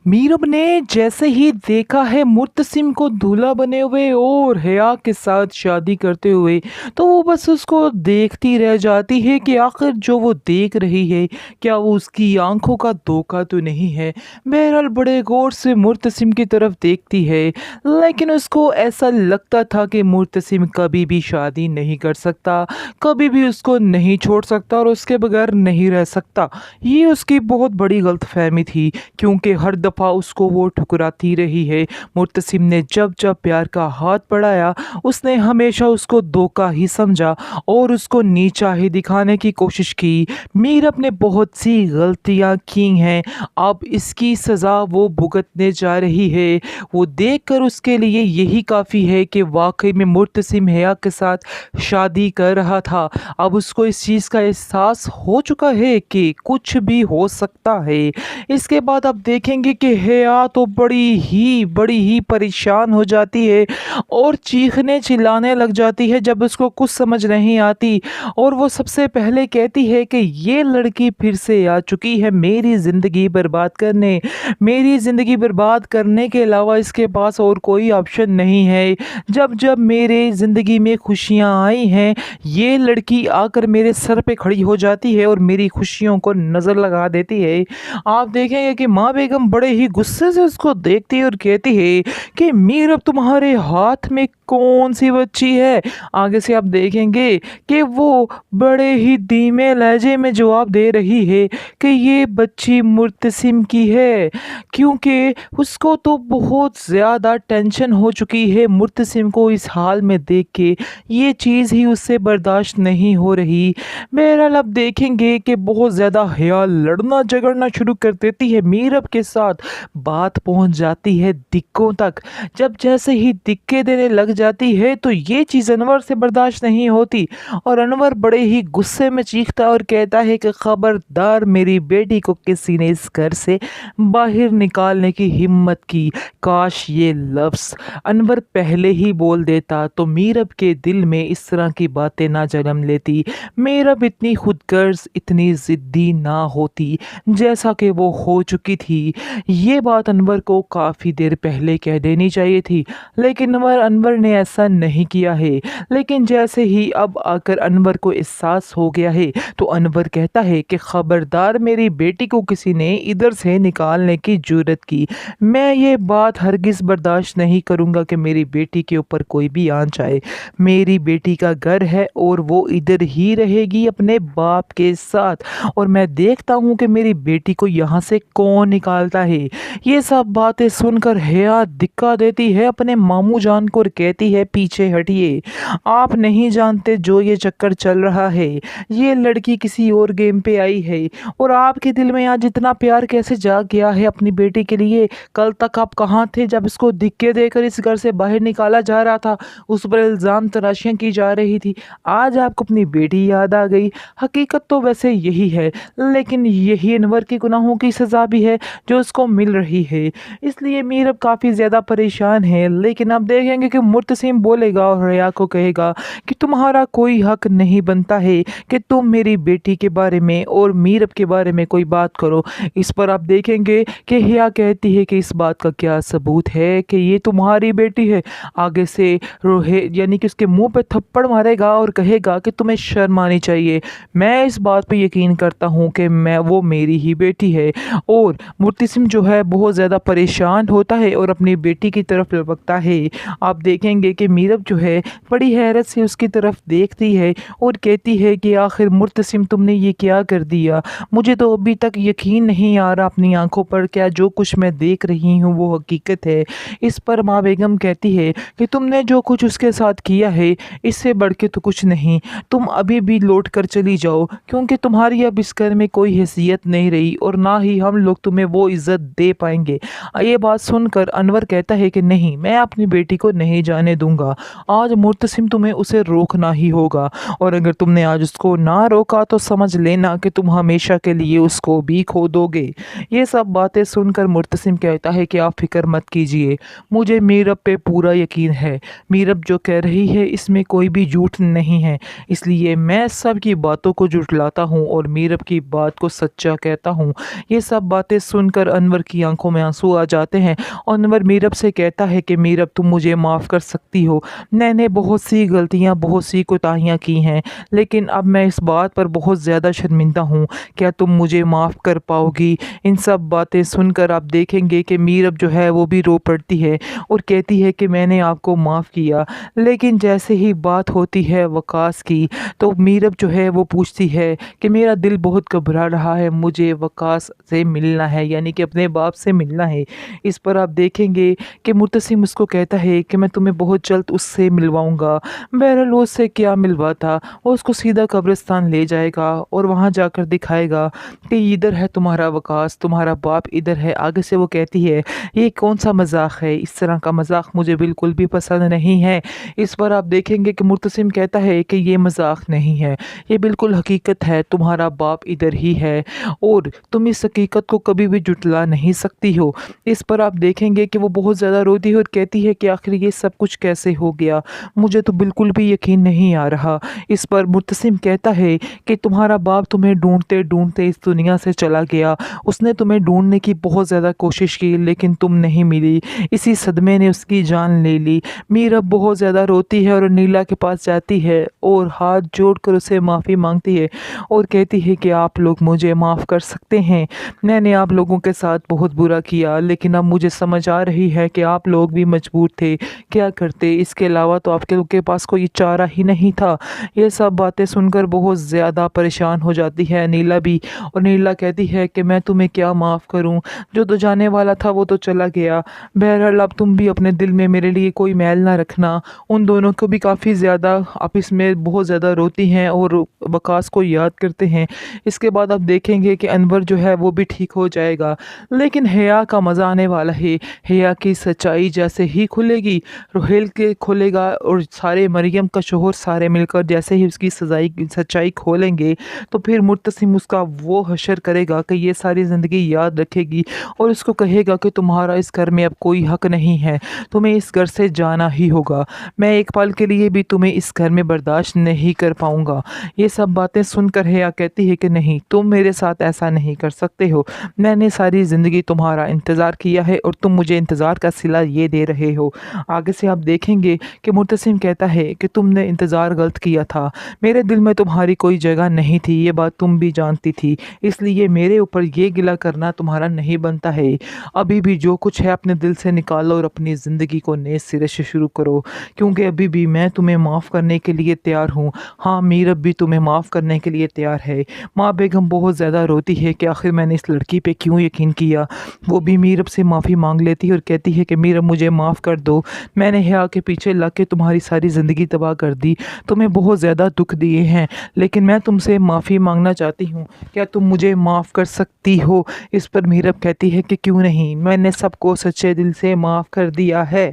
मीरब ने जैसे ही देखा है मुर्तसिम को दूल्हा बने हुए और हया के साथ शादी करते हुए, तो वो बस उसको देखती रह जाती है कि आखिर जो वो देख रही है, क्या वो उसकी आंखों का धोखा तो नहीं है। बहरहाल बड़े गौर से मुर्तसिम की तरफ देखती है, लेकिन उसको ऐसा लगता था कि मुर्तसिम कभी भी शादी नहीं कर सकता, कभी भी उसको नहीं छोड़ सकता और उसके बगैर नहीं रह सकता। ये उसकी बहुत बड़ी गलतफहमी थी, क्योंकि हर दफ़ा उसको वो ठुकराती रही है। मुर्तसिम ने जब जब प्यार का हाथ बढ़ाया, उसने हमेशा उसको धोखा ही समझा और उसको नीचा ही दिखाने की कोशिश की। मीरब ने बहुत सी गलतियां की हैं, अब इसकी सज़ा वो भुगतने जा रही है। वो देखकर उसके लिए यही काफ़ी है कि वाकई में मुर्तसिम हया के साथ शादी कर रहा था। अब उसको इस चीज़ का एहसास हो चुका है कि कुछ भी हो सकता है। इसके बाद आप देखेंगे कि हया तो बड़ी ही परेशान हो जाती है और चीखने चिल्लाने लग जाती है जब उसको कुछ समझ नहीं आती। और वो सबसे पहले कहती है कि ये लड़की फिर से आ चुकी है मेरी ज़िंदगी बर्बाद करने। मेरी ज़िंदगी बर्बाद करने के अलावा इसके पास और कोई ऑप्शन नहीं है। जब जब मेरे ज़िंदगी में खुशियाँ आई हैं, ये लड़की आकर मेरे सर पे खड़ी हो जाती है और मेरी खुशियों को नज़र लगा देती है। आप देखेंगे कि माँ बेगम बड़े ही गुस्से से उसको देखती है और कहती है कि मीरब तुम्हारे हाथ में कौन सी बच्ची है। आगे से आप देखेंगे कि वो बड़े ही धीमे लहजे में जवाब दे रही है कि ये बच्ची मुर्तसिम की है, क्योंकि उसको तो बहुत ज़्यादा टेंशन हो चुकी है मुर्तसिम को इस हाल में देख के। ये चीज़ ही उससे बर्दाश्त नहीं हो रही। बहरहाल आप देखेंगे कि बहुत ज़्यादा हया लड़ना झगड़ना शुरू कर देती है मीरब के साथ। बात पहुंच जाती है दिक्कों तक। जब जैसे ही दिक्के देने लग जाती है तो ये चीज़ अनवर से बर्दाश्त नहीं होती और अनवर बड़े ही गुस्से में चीखता और कहता है कि खबरदार मेरी बेटी को किसी ने इस घर से बाहर निकालने की हिम्मत की। काश ये लफ्ज़ अनवर पहले ही बोल देता तो मीरब के दिल में इस तरह की बातें ना जन्म लेती। मीरब इतनी खुदगर्ज इतनी ज़िद्दी ना होती जैसा कि वो हो चुकी थी। ये बात अनवर को काफ़ी देर पहले कह देनी चाहिए थी, लेकिन अनवर ने ऐसा नहीं किया है। लेकिन जैसे ही अब आकर अनवर को एहसास हो गया है तो अनवर कहता है कि खबरदार मेरी बेटी को किसी ने इधर से निकालने की जुर्रत की। मैं ये बात हरगिज़ बर्दाश्त नहीं करूँगा कि मेरी बेटी के ऊपर कोई भी आँच आए। मेरी बेटी का घर है और वो इधर ही रहेगी अपने बाप के साथ, और मैं देखता हूँ कि मेरी बेटी को यहाँ से कौन निकालता है। ये सब बातें सुनकर हया धिक्का देती है अपने मामू जान को और कहती है पीछे हटिए, आप नहीं जानते जो ये चक्कर चल रहा है। ये लड़की किसी और गेम पे आई है और आपके दिल में आज इतना प्यार कैसे जाग गया है अपनी बेटी के लिए। कल तक आप कहाँ थे जब इसको धिक्के देकर इस घर से बाहर निकाला जा रहा था, उस पर इल्ज़ाम तराशियाँ की जा रही थी। आज आपको अपनी बेटी याद आ गई। हकीकत तो वैसे यही है, लेकिन यही अनवर के गुनाहों की सज़ा भी है जो उसको मिल रही है। इसलिए मीरब काफ़ी ज़्यादा परेशान है। लेकिन आप देखेंगे कि मुर्तसिम बोलेगा और हया को कहेगा कि तुम्हारा कोई हक नहीं बनता है कि तुम मेरी बेटी के बारे में और मीरब के बारे में कोई बात करो। इस पर आप देखेंगे कि हया कहती है कि इस बात का क्या सबूत है कि ये तुम्हारी बेटी है। आगे से रोहे यानी कि उसके मुंह पे थप्पड़ मारेगा और कहेगा कि तुम्हें शर्म आनी चाहिए। मैं इस बात पे यकीन करता हूँ कि वो मेरी ही बेटी है। और मुर्तसिम जो है बहुत ज़्यादा परेशान होता है और अपनी बेटी की तरफ लपकता है। आप देखेंगे कि मीरब जो है बड़ी हैरत से उसकी तरफ देखती है और कहती है कि आखिर मुर्तसिम तुमने ये क्या कर दिया। मुझे तो अभी तक यकीन नहीं आ रहा अपनी आंखों पर, क्या जो कुछ मैं देख रही हूँ वो हकीकत है। इस पर माँ बेगम कहती है कि तुमने जो कुछ उसके साथ किया है इससे बढ़ के तो कुछ नहीं। तुम अभी भी लौट कर चली जाओ, क्योंकि तुम्हारी अब इस घर में कोई हैसियत नहीं रही और ना ही हम लोग तुम्हें वो इज़्ज़त दे पाएंगे। ये बात सुनकर अनवर कहता है कि नहीं, मैं अपनी बेटी को नहीं जाने दूंगा। आज मुर्तसिम तुम्हें उसे रोकना ही होगा, और अगर तुमने आज उसको ना रोका तो समझ लेना कि तुम हमेशा के लिए उसको भी खो दोगे। ये सब बातें सुन सुनकर मुर्तसिम कहता है कि आप फिक्र मत कीजिए, मुझे मीरब पे पूरा यकीन है। मीरब जो कह रही है इसमें कोई भी झूठ नहीं है, इसलिए मैं सब की बातों को झुठलाता हूँ और मीरब की बात को सच्चा कहता हूँ। ये सब बातें सुनकर अनवर की आंखों में आंसू आ जाते हैं। अनवर मीरब से कहता है कि मीरब तुम मुझे माफ़ कर सकती हो, मैंने बहुत सी गलतियाँ बहुत सी कोताहियाँ की हैं, लेकिन अब मैं इस बात पर बहुत ज़्यादा शर्मिंदा हूँ। क्या तुम मुझे माफ़ कर पाओगी? इन सब बातें सुनकर आप देखेंगे कि मीरब जो है वो भी रो पड़ती है और कहती है कि मैंने आपको माफ़ किया। लेकिन जैसे ही बात होती है वकास की, तो मीरब जो है वो पूछती है कि मेरा दिल बहुत घबरा रहा है, मुझे वकास से मिलना है, यानी कि अपने बाप से मिलना है। इस पर आप देखेंगे कि मुर्तसिम उसको कहता है कि मैं तुम्हें बहुत जल्द उससे मिलवाऊंगा। बहरहाल वो उससे क्या मिलवाता, वो उसको सीधा कब्रिस्तान ले जाएगा और वहाँ जाकर दिखाएगा कि इधर है तुम्हारा वकास, तुम्हारा बाप इधर है। आगे से वो कहती है ये कौन सा मजाक है, इस तरह का मजाक मुझे बिल्कुल भी पसंद नहीं है। इस पर आप देखेंगे कि मुर्तसिम कहता है कि ये मजाक नहीं है, ये बिल्कुल हकीकत है, तुम्हारा बाप इधर ही है और तुम इस हकीकत को कभी भी जुटला नहीं सकती हो। इस पर आप देखेंगे कि वो बहुत ज़्यादा रोती है और कहती है कि आखिर ये सब कुछ कैसे हो गया, मुझे तो बिल्कुल भी यकीन नहीं आ रहा। इस पर मुर्तसिम कहता है कि तुम्हारा बाप तुम्हें ढूंढते ढूंढते इस दुनिया से चला गया, उसने तुम्हें ढूंढने की बहुत ज़्यादा कोशिश की लेकिन तुम नहीं मिली, इसी सदमे ने उसकी जान ले ली। मीरब बहुत ज़्यादा रोती है और नीला के पास जाती है और हाथ जोड़कर उसे माफ़ी मांगती है और कहती है कि आप लोग मुझे माफ़ कर सकते हैं, मैंने आप लोगों के साथ बहुत बुरा किया, लेकिन अब मुझे समझ आ रही है कि आप लोग भी मजबूर थे, क्या करते, इसके अलावा तो आपके लोग के पास कोई चारा ही नहीं था। ये सब बातें सुनकर बहुत ज़्यादा परेशान हो जाती है नीला भी, और नीला कहती है कि मैं तुम्हें क्या माफ़ करूं, जो तो जाने वाला था वो तो चला गया। बहरहाल अब तुम भी अपने दिल में मेरे लिए कोई मैल ना रखना। उन दोनों को भी काफ़ी ज़्यादा आपस में बहुत ज़्यादा रोती हैं और वकास को याद करते हैं। इसके बाद आप देखेंगे कि अनवर जो है वो भी ठीक हो जाएगा, लेकिन हया का मज़ा आने वाला है। हया की सच्चाई जैसे ही खुलेगी, रोहेल के खुलेगा और सारे मरियम का शोहर सारे मिलकर जैसे ही उसकी सच्चाई खोलेंगे, तो फिर मुर्तसिम उसका वो हशर करेगा कि ये सारी ज़िंदगी याद रखेगी और उसको कहेगा कि तुम्हारा इस घर में अब कोई हक नहीं है, तुम्हें इस घर से जाना ही होगा, मैं एक पल के लिए भी तुम्हें इस घर में बर्दाश्त नहीं कर पाऊंगा। ये सब बातें सुनकर हया कहती है कि नहीं, तुम मेरे साथ ऐसा नहीं कर सकते हो, मैंने सारी ज़िंदगी तुम्हारा इंतज़ार किया है और तुम मुझे इंतज़ार का सिला ये दे रहे हो। आगे से आप देखेंगे कि मुर्तसिम कहता है कि तुमने इंतज़ार गलत किया था, मेरे दिल में तुम्हारी कोई जगह नहीं थी, ये बात तुम भी जानती थी, इसलिए मेरे ऊपर ये गिला करना तुम्हारा नहीं बनता है। अभी भी जो कुछ है अपने दिल से निकालो और अपनी ज़िंदगी को नए सिरे से शुरू करो, क्योंकि अभी भी मैं तुम्हें माफ़ करने के लिए तैयार हूँ। हाँ, मीरब भी तुम्हें माफ़ करने के लिए तैयार है। माँ बेगम बहुत ज़्यादा रोती है कि आखिर मैंने इस लड़की पे क्यों यकीन किया। वो भी मीरब से माफ़ी मांग लेती है और कहती है कि मीरब मुझे माफ़ कर दो, मैंने हया के पीछे लग के तुम्हारी सारी ज़िंदगी तबाह कर दी, तुम्हें बहुत ज़्यादा दुख दिए हैं, लेकिन मैं तुमसे माफ़ी मांगना चाहती हूँ, क्या तुम मुझे माफ़ कर सकती हो? इस पर मीरब कहती है कि क्यों नहीं, मैंने सबको सच्चे दिल से माफ़ कर दिया है।